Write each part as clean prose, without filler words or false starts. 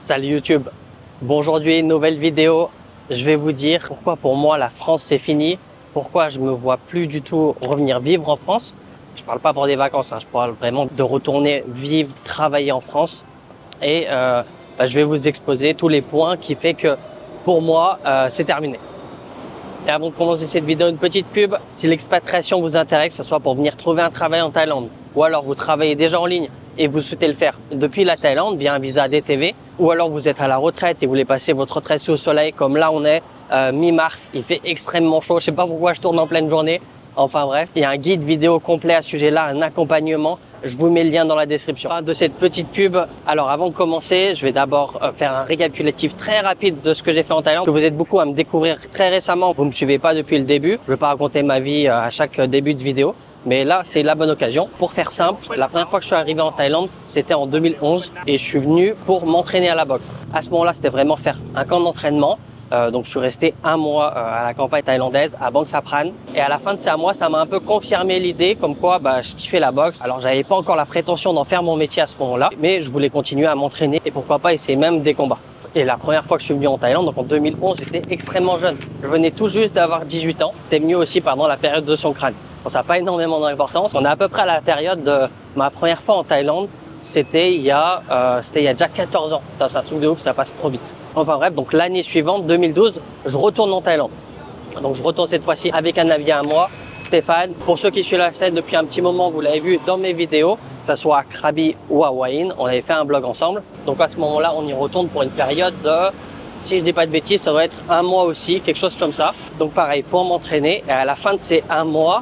Salut YouTube. Bon, aujourd'hui, nouvelle vidéo. Je vais vous dire pourquoi pour moi la France c'est fini. Pourquoi je me vois plus du tout revenir vivre en France. Je parle pas pour des vacances, hein, je parle vraiment de retourner vivre, travailler en France. Et je vais vous exposer tous les points qui fait que pour moi c'est terminé. Et avant de commencer cette vidéo, une petite pub. Si l'expatriation vous intéresse, que ce soit pour venir trouver un travail en Thaïlande ou alors vous travaillez déjà en ligne et vous souhaitez le faire depuis la Thaïlande via un visa DTV, ou alors vous êtes à la retraite et vous voulez passer votre retraite sous le soleil comme là on est mi-mars, il fait extrêmement chaud, je sais pas pourquoi je tourne en pleine journée. Enfin bref, il y a un guide vidéo complet à ce sujet-là, un accompagnement. Je vous mets le lien dans la description. Fin de cette petite pub. Alors avant de commencer, je vais d'abord faire un récapitulatif très rapide de ce que j'ai fait en Thaïlande. Vous êtes beaucoup à me découvrir très récemment. Vous me suivez pas depuis le début. Je vais pas raconter ma vie à chaque début de vidéo. Mais là, c'est la bonne occasion. Pour faire simple, la première fois que je suis arrivé en Thaïlande, c'était en 2011 et je suis venu pour m'entraîner à la boxe. À ce moment-là, c'était vraiment faire un camp d'entraînement. Donc je suis resté un mois à la campagne thaïlandaise à Bang Sapran, et à la fin de ces mois ça m'a un peu confirmé l'idée comme quoi je kiffais la boxe. Alors j'avais pas encore la prétention d'en faire mon métier à ce moment-là, mais je voulais continuer à m'entraîner et pourquoi pas essayer même des combats. Et la première fois que je suis venu en Thaïlande, donc en 2011, j'étais extrêmement jeune. Je venais tout juste d'avoir 18 ans. C'était mieux aussi pendant la période de son crâne. Bon, ça n'a pas énormément d'importance. On est à peu près à la période de ma première fois en Thaïlande. C'était il y a déjà 14 ans. C'est un truc de ouf, ça passe trop vite. Enfin bref, donc l'année suivante, 2012, je retourne en Thaïlande. Donc je retourne cette fois-ci avec un ami à moi, Stéphane. Pour ceux qui suivent la chaîne depuis un petit moment, vous l'avez vu dans mes vidéos, que ce soit à Krabi ou à Hua Hin, on avait fait un vlog ensemble. Donc à ce moment-là, on y retourne pour une période de, si je dis pas de bêtises, ça doit être un mois aussi, quelque chose comme ça. Donc pareil, pour m'entraîner. Et à la fin de ces un mois,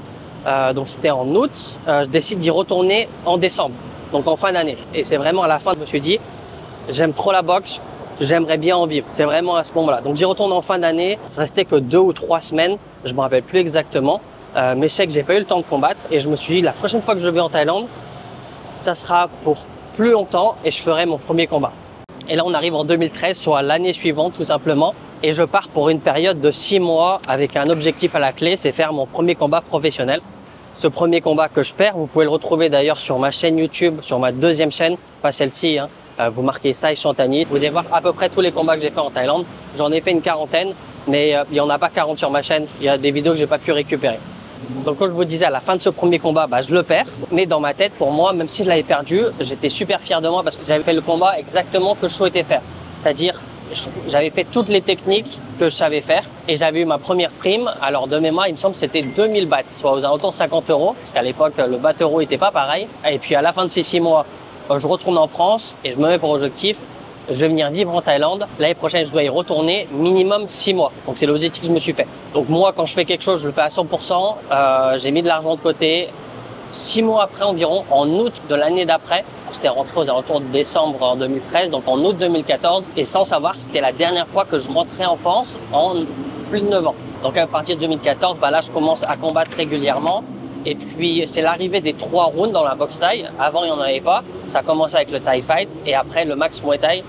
donc c'était en août, je décide d'y retourner en décembre. Donc en fin d'année. Et c'est vraiment à la fin, je me suis dit, j'aime trop la boxe, j'aimerais bien en vivre. C'est vraiment à ce moment-là. Donc j'y retourne en fin d'année. Restait que 2 ou 3 semaines, je me rappelle plus exactement. Mais je sais que j'ai pas eu le temps de combattre. Et je me suis dit, la prochaine fois que je vais en Thaïlande, ça sera pour plus longtemps et je ferai mon premier combat. Et là, on arrive en 2013, soit l'année suivante tout simplement. Et je pars pour une période de 6 mois avec un objectif à la clé, c'est faire mon premier combat professionnel. Ce premier combat que je perds, vous pouvez le retrouver d'ailleurs sur ma chaîne YouTube, sur ma deuxième chaîne, pas celle-ci, hein. Vous marquez Sai Chantani, vous allez voir à peu près tous les combats que j'ai fait en Thaïlande. J'en ai fait une quarantaine, mais il n'y en a pas 40 sur ma chaîne. Il y a des vidéos que j'ai pas pu récupérer. Donc comme je vous disais, à la fin de ce premier combat, je le perds. Mais dans ma tête, pour moi, même si je l'avais perdu, j'étais super fier de moi parce que j'avais fait le combat exactement que je souhaitais faire. C'est-à-dire, j'avais fait toutes les techniques que je savais faire et j'avais eu ma première prime. Alors de mémoire, il me semble que c'était 2000 bahts, soit aux alentours de 50 €, parce qu'à l'époque, le baht euro n'était pas pareil. Et puis à la fin de ces 6 mois, je retourne en France et je me mets pour objectif, je vais venir vivre en Thaïlande. L'année prochaine, je dois y retourner minimum 6 mois. Donc c'est l'objectif que je me suis fait. Donc moi, quand je fais quelque chose, je le fais à 100%. J'ai mis de l'argent de côté. 6 mois après environ, en août de l'année d'après, j'étais rentré aux alentours de décembre en 2013, donc en août 2014, et sans savoir que c'était la dernière fois que je rentrais en France en plus de 9 ans. Donc à partir de 2014, là je commence à combattre régulièrement. Et puis c'est l'arrivée des 3 rounds dans la boxe thaï. Avant il n'y en avait pas. Ça a commencé avec le Thai Fight et après le Max Muay Thai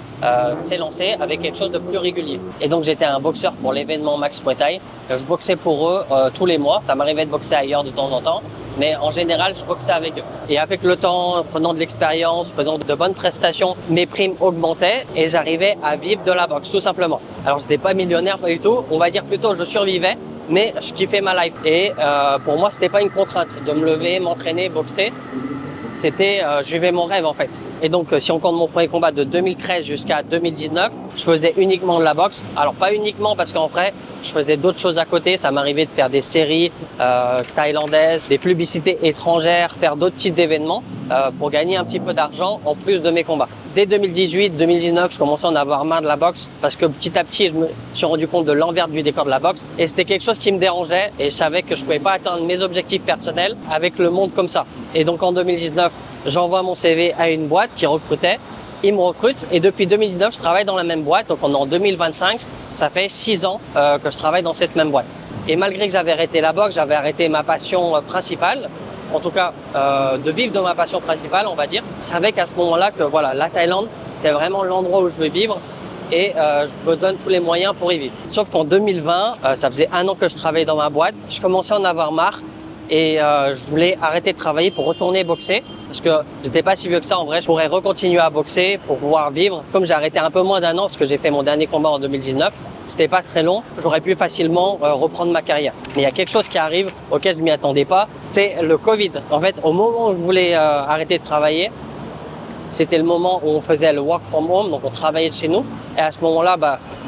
s'est lancé avec quelque chose de plus régulier. Et donc j'étais un boxeur pour l'événement Max Muay Thai. Je boxais pour eux tous les mois. Ça m'arrivait de boxer ailleurs de temps en temps. Mais en général, je boxais avec eux. Et avec le temps, prenant de l'expérience, faisant de bonnes prestations, mes primes augmentaient et j'arrivais à vivre de la boxe, tout simplement. Alors, je n'étais pas millionnaire, pas du tout. On va dire plutôt je survivais, mais je kiffais ma life. Et pour moi, c'était pas une contrainte de me lever, m'entraîner, boxer. C'était, je vivais mon rêve en fait. Et donc, si on compte mon premier combat de 2013 jusqu'à 2019, je faisais uniquement de la boxe. Alors, pas uniquement parce qu'en vrai, je faisais d'autres choses à côté. Ça m'arrivait de faire des séries thaïlandaises, des publicités étrangères, faire d'autres types d'événements pour gagner un petit peu d'argent en plus de mes combats. Dès 2018-2019, je commençais à en avoir marre de la boxe parce que petit à petit, je me suis rendu compte de l'envers du décor de la boxe et c'était quelque chose qui me dérangeait et je savais que je pouvais pas atteindre mes objectifs personnels avec le monde comme ça. Et donc en 2019, j'envoie mon CV à une boîte qui recrutait. Ils me recrutent et depuis 2019, je travaille dans la même boîte. Donc en 2025, ça fait 6 ans que je travaille dans cette même boîte. Et malgré que j'avais arrêté la boxe, j'avais arrêté ma passion principale. En tout cas, de vivre de ma passion principale, on va dire. Je savais qu'à ce moment-là, que voilà, la Thaïlande, c'est vraiment l'endroit où je veux vivre et je me donne tous les moyens pour y vivre. Sauf qu'en 2020, ça faisait 1 an que je travaillais dans ma boîte, je commençais à en avoir marre et je voulais arrêter de travailler pour retourner boxer. parce que j'étais pas si vieux que ça. En vrai, je pourrais recontinuer à boxer pour pouvoir vivre. Comme j'ai arrêté un peu moins d'1 an parce que j'ai fait mon dernier combat en 2019, c'était pas très long. J'aurais pu facilement reprendre ma carrière. Mais il y a quelque chose qui arrive auquel je m'y attendais pas, c'est le Covid. En fait, au moment où je voulais arrêter de travailler, c'était le moment où on faisait le work from home, donc on travaillait de chez nous. Et à ce moment-là,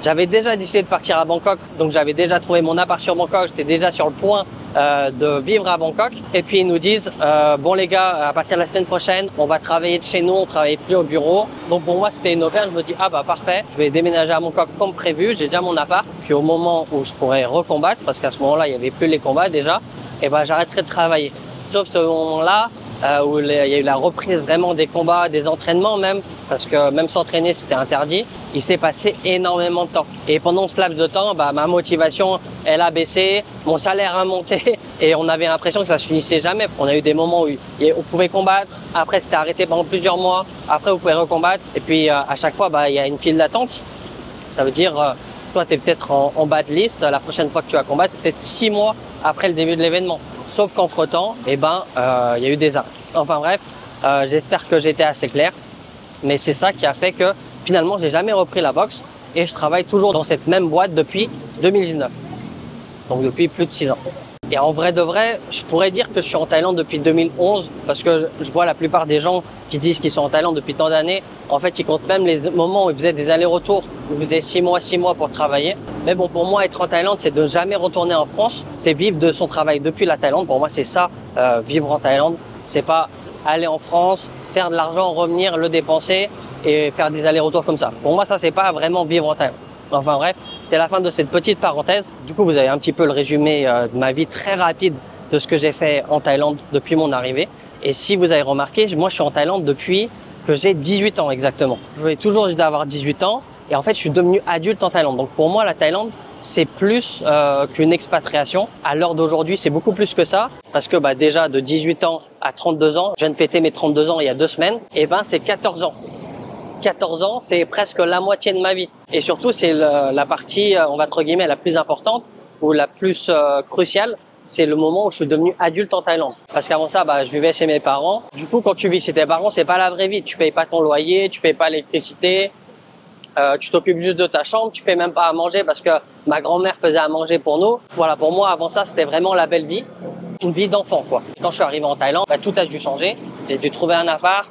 j'avais déjà décidé de partir à Bangkok, donc j'avais déjà trouvé mon appart sur Bangkok, j'étais déjà sur le point de vivre à Bangkok. Et puis ils nous disent, bon les gars, à partir de la semaine prochaine, on va travailler de chez nous, on travaille plus au bureau. Donc pour moi, c'était une aubaine. Je me dis, ah bah parfait, je vais déménager à Bangkok comme prévu, j'ai déjà mon appart. Puis au moment où je pourrais recombattre, parce qu'à ce moment-là, il n'y avait plus les combats déjà, et j'arrêterai de travailler. Sauf ce moment-là, où il y a eu la reprise vraiment des combats, des entraînements même, parce que même s'entraîner c'était interdit. Il s'est passé énormément de temps. Et pendant ce laps de temps, ma motivation, elle a baissé, mon salaire a monté et on avait l'impression que ça se finissait jamais. On a eu des moments où on pouvait combattre, après c'était arrêté pendant plusieurs mois, après vous pouvez recombattre. Et puis à chaque fois, il y a une file d'attente. Ça veut dire, toi tu es peut-être en bas de liste, la prochaine fois que tu vas combattre, c'est peut-être 6 mois après le début de l'événement. Sauf qu'entre-temps, il y a eu des arrêts. Enfin bref, j'espère que j'étais assez clair. Mais c'est ça qui a fait que finalement, j'ai jamais repris la boxe et je travaille toujours dans cette même boîte depuis 2019. Donc depuis plus de 6 ans. Et en vrai de vrai, je pourrais dire que je suis en Thaïlande depuis 2011 parce que je vois la plupart des gens qui disent qu'ils sont en Thaïlande depuis tant d'années. En fait, ils comptent même les moments où ils faisaient des allers-retours, où ils faisaient 6 mois pour travailler. Mais bon, pour moi, être en Thaïlande, c'est de jamais retourner en France. C'est vivre de son travail depuis la Thaïlande. Pour moi, c'est ça, vivre en Thaïlande. C'est pas aller en France, faire de l'argent, revenir, le dépenser et faire des allers-retours comme ça. Pour moi, ça, c'est pas vraiment vivre en Thaïlande. Enfin bref, c'est la fin de cette petite parenthèse. Du coup, vous avez un petit peu le résumé de ma vie très rapide de ce que j'ai fait en Thaïlande depuis mon arrivée. Et si vous avez remarqué, moi je suis en Thaïlande depuis que j'ai 18 ans exactement. Je voulais toujours juste avoir 18 ans et en fait je suis devenu adulte en Thaïlande. Donc pour moi la Thaïlande c'est plus qu'une expatriation. À l'heure d'aujourd'hui c'est beaucoup plus que ça parce que déjà de 18 ans à 32 ans, je viens de fêter mes 32 ans il y a 2 semaines, et c'est 14 ans. 14 ans, c'est presque la moitié de ma vie. Et surtout, c'est la partie, on va entre guillemets, la plus importante ou la plus cruciale. C'est le moment où je suis devenu adulte en Thaïlande. Parce qu'avant ça, je vivais chez mes parents. Du coup, quand tu vis chez tes parents, c'est pas la vraie vie. Tu payes pas ton loyer, tu payes pas l'électricité, tu t'occupes juste de ta chambre, tu fais même pas à manger parce que ma grand-mère faisait à manger pour nous. Voilà, pour moi, avant ça, c'était vraiment la belle vie. Une vie d'enfant, quoi. Quand je suis arrivé en Thaïlande, tout a dû changer. J'ai dû trouver un appart.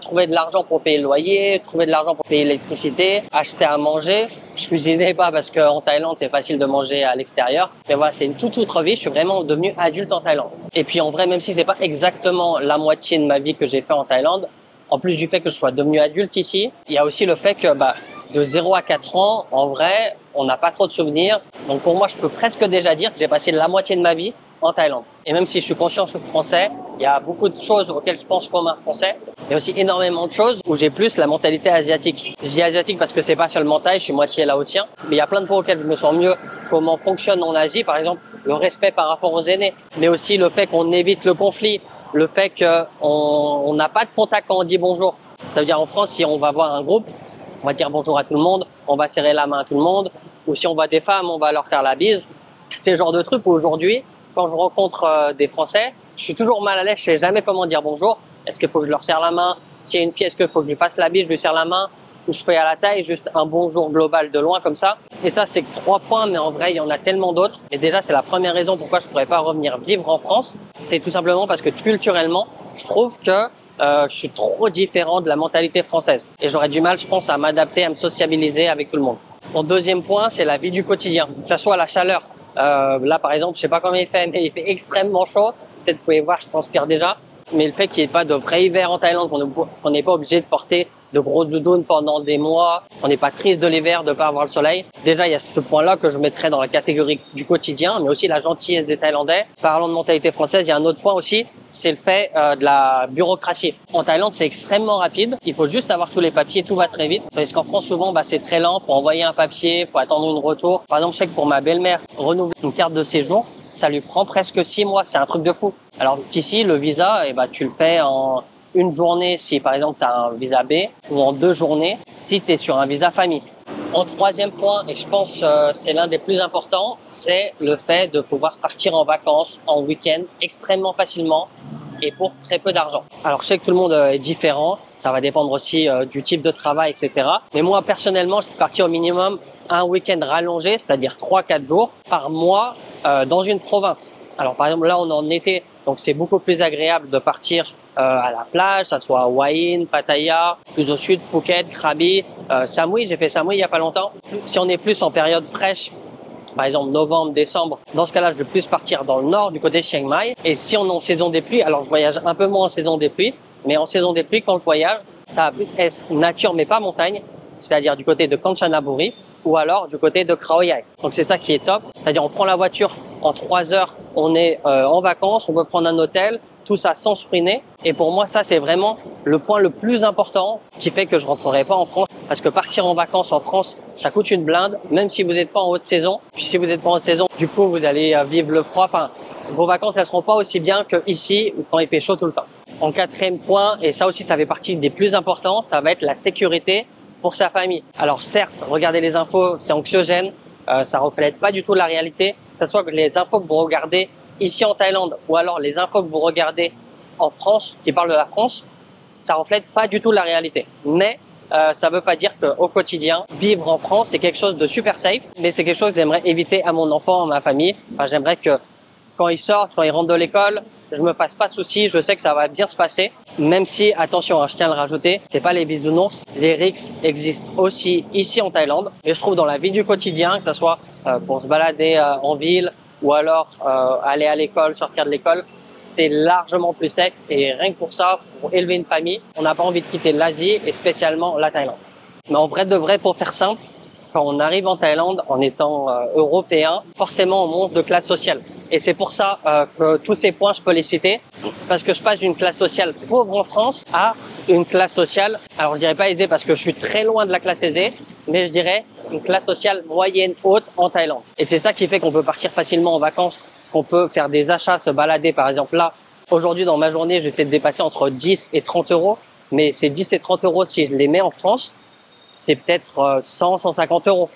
Trouver de l'argent pour payer le loyer, trouver de l'argent pour payer l'électricité, acheter à manger. Je cuisinais pas parce qu'en Thaïlande, c'est facile de manger à l'extérieur. Mais voilà, c'est une toute autre vie. Je suis vraiment devenu adulte en Thaïlande. Et puis en vrai, même si c'est pas exactement la moitié de ma vie que j'ai fait en Thaïlande, en plus du fait que je sois devenu adulte ici, il y a aussi le fait que de 0 à 4 ans, en vrai, on n'a pas trop de souvenirs. Donc pour moi, je peux presque déjà dire que j'ai passé la moitié de ma vie en Thaïlande. Et même si je suis conscient que je suis français, il y a beaucoup de choses auxquelles je pense comme un français. Il y a aussi énormément de choses où j'ai plus la mentalité asiatique. Je dis asiatique parce que c'est pas seulement Thaï, je suis moitié laotien. Mais il y a plein de points auxquels je me sens mieux comment fonctionne en Asie. Par exemple, le respect par rapport aux aînés. Mais aussi le fait qu'on évite le conflit. Le fait qu'on n'a pas de contact quand on dit bonjour. Ça veut dire en France, si on va voir un groupe, on va dire bonjour à tout le monde, on va serrer la main à tout le monde. Ou si on voit des femmes, on va leur faire la bise. C'est le genre de truc où aujourd'hui, quand je rencontre des Français, je suis toujours mal à l'aise, je sais jamais comment dire bonjour. Est-ce qu'il faut que je leur serre la main? S'il y a une fille, est-ce qu'il faut que je lui fasse la bise, je lui serre la main? Ou je fais à la taille, juste un bonjour global de loin comme ça. Et ça, c'est que 3 points, mais en vrai, il y en a tellement d'autres. Et déjà, c'est la première raison pourquoi je pourrais pas revenir vivre en France. C'est tout simplement parce que culturellement, je trouve que je suis trop différent de la mentalité française. Et j'aurais du mal, je pense, à m'adapter, à me sociabiliser avec tout le monde. Mon deuxième point, c'est la vie du quotidien. Que ça soit la chaleur. Là, par exemple, je sais pas comment il fait, mais il fait extrêmement chaud. Peut-être vous pouvez voir, je transpire déjà. Mais le fait qu'il n'y ait pas de vrai hiver en Thaïlande, qu'on n'est pas obligé de porter de gros doudounes pendant des mois, on n'est pas triste de l'hiver de pas avoir le soleil. Déjà, il y a ce point-là que je mettrais dans la catégorie du quotidien, mais aussi la gentillesse des Thaïlandais. Parlant de mentalité française, il y a un autre point aussi, c'est le fait de la bureaucratie. En Thaïlande, c'est extrêmement rapide. Il faut juste avoir tous les papiers, tout va très vite. Parce qu'en France, souvent, c'est très lent. Faut envoyer un papier, faut attendre un retour. Par exemple, je sais que pour ma belle-mère, renouveler une carte de séjour, ça lui prend presque 6 mois. C'est un truc de fou. Alors qu'ici, le visa, tu le fais en une journée si par exemple tu as un visa B, ou en 2 journées si tu es sur un visa famille. En troisième point, et je pense c'est l'un des plus importants, c'est le fait de pouvoir partir en vacances, en week-end, extrêmement facilement. et pour très peu d'argent. Alors je sais que tout le monde est différent, ça va dépendre aussi du type de travail, etc. Mais moi personnellement, je suis parti au minimum un week-end rallongé, c'est-à-dire 3-4 jours par mois dans une province. Alors par exemple là on est en été, donc c'est beaucoup plus agréable de partir à la plage, ça soit Hua Hin, Pattaya, plus au sud, Phuket, Krabi, Samui, j'ai fait Samui il y a pas longtemps. Si on est plus en période fraîche, par exemple novembre, décembre, dans ce cas-là je vais plus partir dans le nord du côté de Chiang Mai. Et si on est en saison des pluies, alors je voyage un peu moins en saison des pluies, mais en saison des pluies quand je voyage, ça va plus être nature mais pas montagne, c'est-à-dire du côté de Kanchanaburi ou alors du côté de Khao Yai. Donc c'est ça qui est top, c'est-à-dire on prend la voiture en 3 heures, on est en vacances, on peut prendre un hôtel, tout ça sans se ruiner. Et pour moi ça c'est vraiment le point le plus important qui fait que je rentrerai pas en France, parce que partir en vacances en France ça coûte une blinde, même si vous n'êtes pas en haute saison. Puis si vous n'êtes pas en saison, du coup vous allez vivre le froid, enfin vos vacances elles seront pas aussi bien que ici quand il fait chaud tout le temps. En quatrième point, et ça aussi ça fait partie des plus importants, ça va être la sécurité pour sa famille. Alors certes, regardez les infos, c'est anxiogène, ça reflète pas du tout la réalité. Que ce soit que les infos que vous regardez ici en Thaïlande ou alors les infos que vous regardez en France, qui parlent de la France, ça reflète pas du tout la réalité. Mais ça veut pas dire qu'au quotidien, vivre en France, c'est quelque chose de super safe, mais c'est quelque chose que j'aimerais éviter à mon enfant, à ma famille. Enfin, j'aimerais que quand ils sortent, quand ils rentrent de l'école, je me fasse pas de soucis, je sais que ça va bien se passer. Même si, attention, je tiens à le rajouter, c'est pas les bisounours, les risques existent aussi ici en Thaïlande. Et je trouve dans la vie du quotidien, que ce soit pour se balader en ville ou alors aller à l'école, sortir de l'école, c'est largement plus safe. Et rien que pour ça, pour élever une famille, on n'a pas envie de quitter l'Asie et spécialement la Thaïlande. Mais en vrai de vrai, pour faire simple, quand on arrive en Thaïlande en étant européen, forcément on monte de classe sociale. Et c'est pour ça que tous ces points, je peux les citer, parce que je passe d'une classe sociale pauvre en France à une classe sociale, alors je dirais pas aisée parce que je suis très loin de la classe aisée, mais je dirais une classe sociale moyenne haute en Thaïlande. Et c'est ça qui fait qu'on peut partir facilement en vacances, qu'on peut faire des achats, se balader. Par exemple là, aujourd'hui dans ma journée, je vais peut-être dépasser entre 10 et 30 euros, mais ces 10 et 30 euros, si je les mets en France, c'est peut-être 100, 150 euros.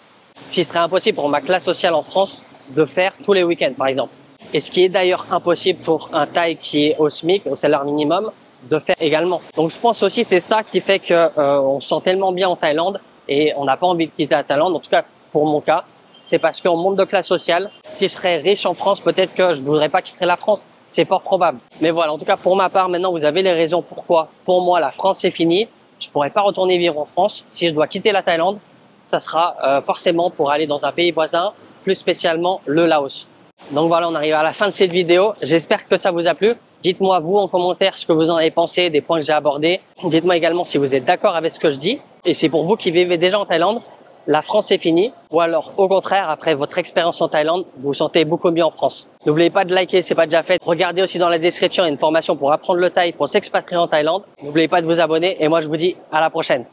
Ce qui serait impossible pour ma classe sociale en France de faire tous les week-ends, par exemple. Et ce qui est d'ailleurs impossible pour un Thaï qui est au SMIC, au salaire minimum, de faire également. Donc je pense aussi c'est ça qui fait que on se sent tellement bien en Thaïlande et on n'a pas envie de quitter la Thaïlande. En tout cas, pour mon cas, c'est parce qu'on monte de classe sociale. Si je serais riche en France, peut-être que je ne voudrais pas quitter la France. C'est fort probable. Mais voilà, en tout cas pour ma part, maintenant vous avez les raisons pourquoi, pour moi, la France c'est fini. Je pourrais pas retourner vivre en France. Si je dois quitter la Thaïlande, ça sera forcément pour aller dans un pays voisin, plus spécialement le Laos. Donc voilà, on arrive à la fin de cette vidéo. J'espère que ça vous a plu. Dites-moi vous en commentaire ce que vous en avez pensé des points que j'ai abordés. Dites-moi également si vous êtes d'accord avec ce que je dis. Et c'est pour vous qui vivez déjà en Thaïlande, la France c'est fini. Ou alors au contraire, après votre expérience en Thaïlande, vous vous sentez beaucoup mieux en France. N'oubliez pas de liker si c'est pas déjà fait. Regardez aussi dans la description, il y a une formation pour apprendre le thaï, pour s'expatrier en Thaïlande. N'oubliez pas de vous abonner et moi je vous dis à la prochaine.